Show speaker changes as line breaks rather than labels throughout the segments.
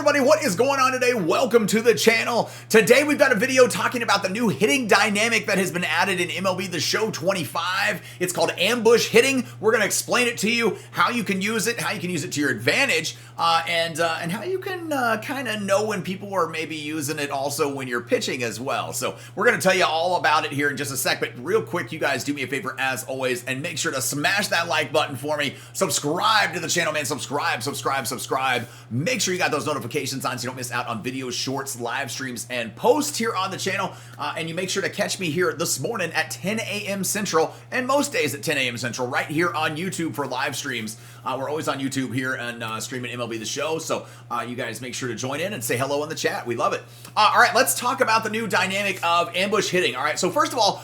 everybody, what is going on today? Welcome to the channel. Today we've got a video talking about the new hitting dynamic that has been added in MLB The Show 25. It's called ambush hitting. We're going to explain it to you, how you can use it, how you can use it to your advantage, and how you can kind of know when people are maybe using it also when you're pitching as well. So we're going to tell you all about it here in just a sec, but real quick, you guys do me a favor as always, and make sure to smash that like button for me. Subscribe to the channel, man. Subscribe. Make sure you got those notifications on so you don't miss out on videos, shorts, live streams, and posts here on the channel. And you make sure to catch me here this morning at 10 a.m. Central, and most days at 10 a.m. Central, right here on YouTube for live streams. We're always on YouTube here and streaming MLB The Show, so you guys make sure to join in and say hello in the chat. We love it. All right, let's talk about the new dynamic of ambush hitting. All right, so first of all,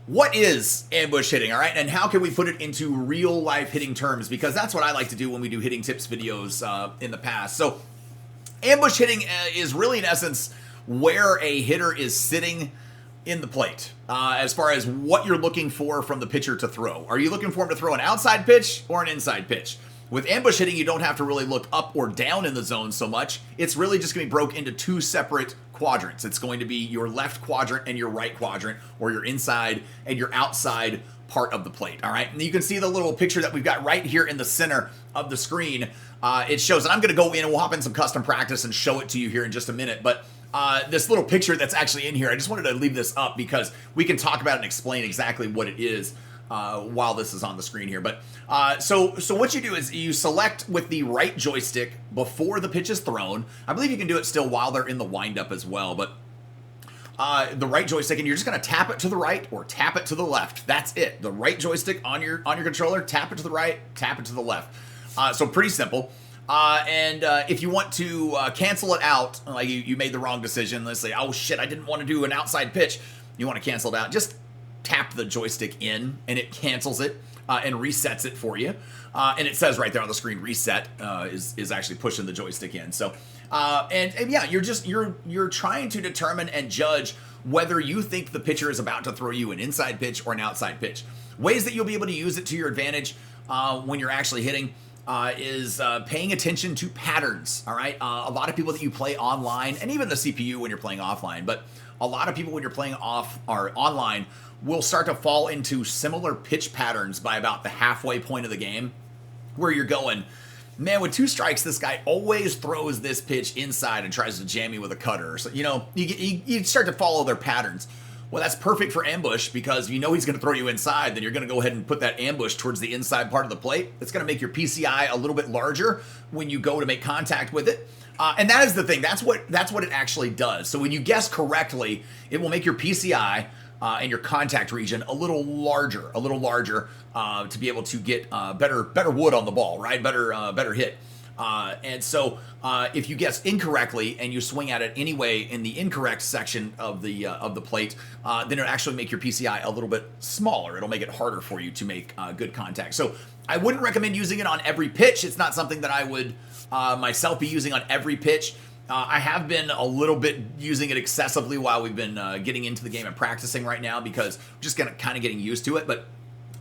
what is ambush hitting, all right? And how can we put it into real life hitting terms? Because that's what I like to do when we do hitting tips videos in the past. So ambush hitting is really, in essence, where a hitter is sitting in the plate as far as what you're looking for from the pitcher to throw. Are you looking for him to throw an outside pitch or an inside pitch? With ambush hitting, you don't have to really look up or down in the zone so much. It's really just going to be broke into two separate quadrants. It's going to be your left quadrant and your right quadrant, or your inside and your outside part of the plate. All right. And you can see the little picture that we've got right here in the center of the screen. It shows, and I'm going to go in and we'll hop in some custom practice and show it to you here in just a minute. But this little picture that's actually in here, I just wanted to leave this up because we can talk about it and explain exactly what it is while this is on the screen here. But so what you do is you select with the right joystick before the pitch is thrown. I believe you can do it still while they're in the windup as well, but the right joystick, and you're just going to tap it to the right or tap it to the left. That's it. The right joystick on your controller, tap it to the right, tap it to the left. So pretty simple. And if you want to cancel it out, like you made the wrong decision, let's say, oh shit, I didn't want to do an outside pitch. You want to cancel it out, just tap the joystick in and it cancels it and resets it for you. And it says right there on the screen, reset is actually pushing the joystick in. So, and yeah, you're trying to determine and judge whether you think the pitcher is about to throw you an inside pitch or an outside pitch. Ways that you'll be able to use it to your advantage when you're actually hitting is paying attention to patterns. All right. A lot of people that you play online, and even the CPU when you're playing offline, but a lot of people when you're playing off or online will start to fall into similar pitch patterns by about the halfway point of the game, where you're going, man, with two strikes, this guy always throws this pitch inside and tries to jam me with a cutter. So, you know, you start to follow their patterns. Well, that's perfect for ambush, because if you know he's going to throw you inside, then you're going to go ahead and put that ambush towards the inside part of the plate. It's going to make your PCI a little bit larger when you go to make contact with it. And that is the thing. That's what it actually does. So when you guess correctly, it will make your PCI and your contact region a little larger to be able to get better wood on the ball, right? Better hit. And so if you guess incorrectly and you swing at it anyway in the incorrect section of the plate, then it'll actually make your PCI a little bit smaller. It'll make it harder for you to make good contact. So I wouldn't recommend using it on every pitch. It's not something that I would myself be using on every pitch. I have been a little bit using it excessively while we've been getting into the game and practicing right now, because I'm just kind of getting used to it. But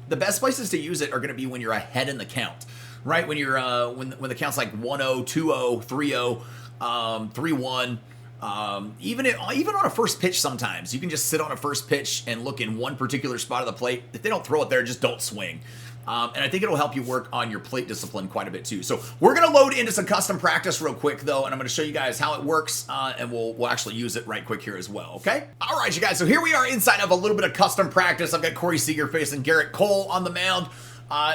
the best places to use it are going to be when you're ahead in the count, right? When you're when the count's like 1-0, 2-0, 3-0, 3-1. Even on a first pitch, sometimes you can just sit on a first pitch and look in one particular spot of the plate. If they don't throw it there, just don't swing. And I think it'll help you work on your plate discipline quite a bit too. So we're going to load into some custom practice real quick though, and I'm going to show you guys how it works, and we'll actually use it right quick here as well, okay? All right, you guys, so here we are inside of a little bit of custom practice. I've got Corey Seager facing Garrett Cole on the mound.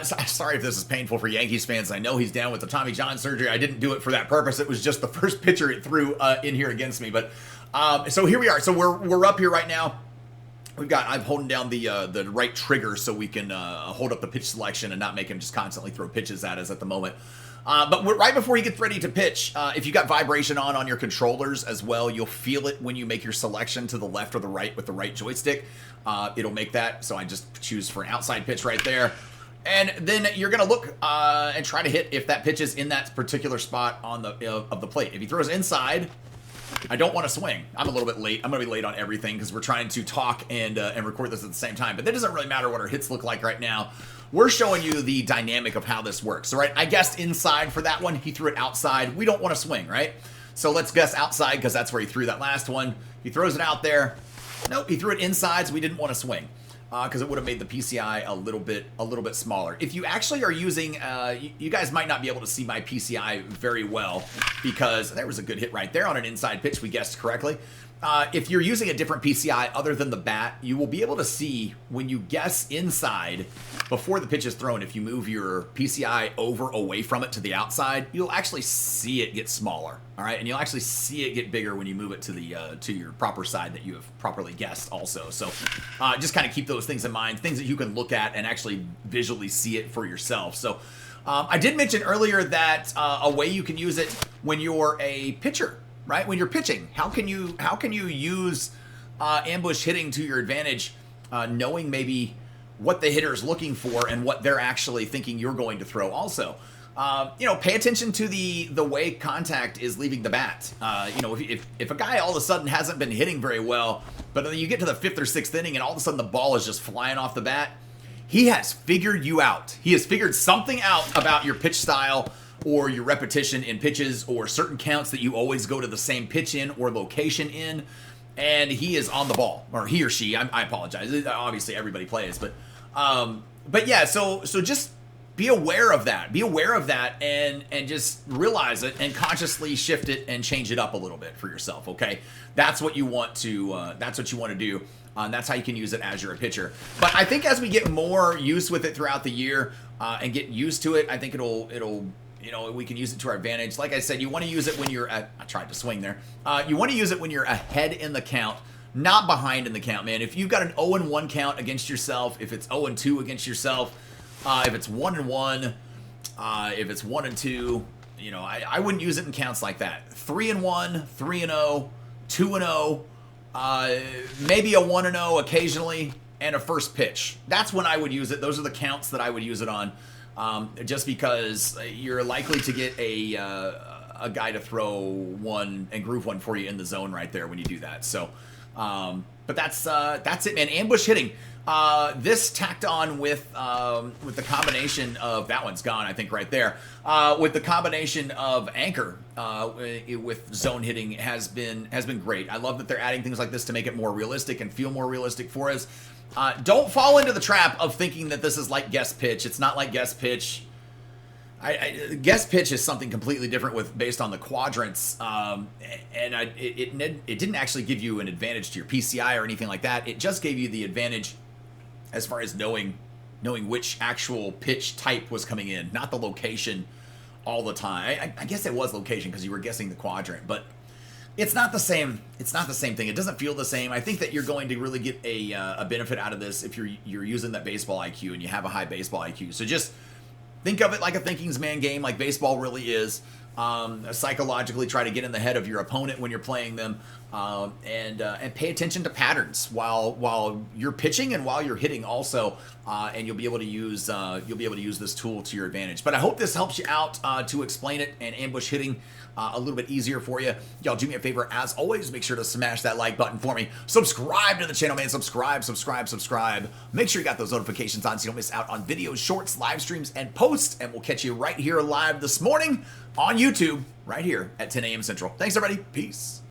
Sorry if this is painful for Yankees fans. I know he's down with the Tommy John surgery. I didn't do it for that purpose. It was just the first pitcher it threw in here against me. But so here we are. So we're up here right now. I'm holding down the right trigger so we can hold up the pitch selection and not make him just constantly throw pitches at us at the moment. But right before he gets ready to pitch, if you got vibration on your controllers as well, you'll feel it when you make your selection to the left or the right with the right joystick. It'll make that. So I just choose for an outside pitch right there. And then you're going to look and try to hit if that pitch is in that particular spot on of the plate. If he throws inside, I don't want to swing. I'm a little bit late. I'm going to be late on everything because we're trying to talk and record this at the same time. But that doesn't really matter what our hits look like right now. We're showing you the dynamic of how this works. So, right, I guessed inside for that one. He threw it outside. We don't want to swing, right? So let's guess outside because that's where he threw that last one. He throws it out there. Nope, he threw it inside, so we didn't want to swing because it would have made the PCI a little bit smaller. If you actually are using, you guys might not be able to see my PCI very well because there was a good hit right there on an inside pitch. We guessed correctly. If you're using a different PCI other than the bat, you will be able to see when you guess inside before the pitch is thrown. If you move your PCI away from it to the outside, you'll actually see it get smaller. All right, and you'll actually see it get bigger when you move it to the to your proper side that you have properly guessed also. So just kind of keep those things in mind, things that you can look at and actually visually see it for yourself. So I did mention earlier that a way you can use it when you're a pitcher. Right? When you're pitching, how can you use ambush hitting to your advantage, knowing maybe what the hitter's looking for and what they're actually thinking you're going to throw also. Pay attention to the way contact is leaving the bat. If a guy all of a sudden hasn't been hitting very well, but then you get to the 5th or 6th inning and all of a sudden the ball is just flying off the bat, he has figured you out. He has figured something out about your pitch style, or your repetition in pitches, or certain counts that you always go to the same pitch in or location in, and he is on the ball, or he or she. I apologize. Obviously, everybody plays, but yeah. So just be aware of that. Be aware of that, and just realize it, and consciously shift it and change it up a little bit for yourself. Okay, that's what you want to. That's what you want to do. And that's how you can use it as you're a pitcher. But I think as we get more used with it throughout the year and get used to it, I think it'll. We can use it to our advantage. Like I said, you want to use it when you're I tried to swing there. You want to use it when you're ahead in the count, not behind in the count, man. If you've got an 0-1 count against yourself, if it's 0-2 against yourself, if it's 1-1, if it's 1-2, I wouldn't use it in counts like that. 3-1, 3-0, 2-0, maybe a 1-0 occasionally, and a first pitch. That's when I would use it. Those are the counts that I would use it on. Just because you're likely to get a guy to throw one and groove one for you in the zone right there when you do that. So, but that's it, man. Ambush hitting. This tacked on with the combination of that one's gone, I think, right there. With the combination of anchor with zone hitting has been great. I love that they're adding things like this to make it more realistic and feel more realistic for us. Don't fall into the trap of thinking that this is like guess pitch. It's not like guess pitch. Guess pitch is something completely different based on the quadrants, it didn't actually give you an advantage to your PCI or anything like that. It just gave you the advantage as far as knowing which actual pitch type was coming in, not the location all the time. I guess it was location because you were guessing the quadrant, but it's not the same. It's not the same thing. It doesn't feel the same. I think that you're going to really get a benefit out of this if you're using that baseball IQ and you have a high baseball IQ. So just think of it like a thinking's man game, like baseball really is. Psychologically try to get in the head of your opponent when you're playing them, and pay attention to patterns while you're pitching and while you're hitting also, and you'll be able to use this tool to your advantage. But I hope this helps you out to explain it and ambush hitting a little bit easier for you. Y'all do me a favor, as always, make sure to smash that like button for me. Subscribe to the channel, man. Subscribe. Make sure you got those notifications on so you don't miss out on videos, shorts, live streams, and posts. And we'll catch you right here live this morning on YouTube, right here at 10 a.m. Central. Thanks, everybody. Peace.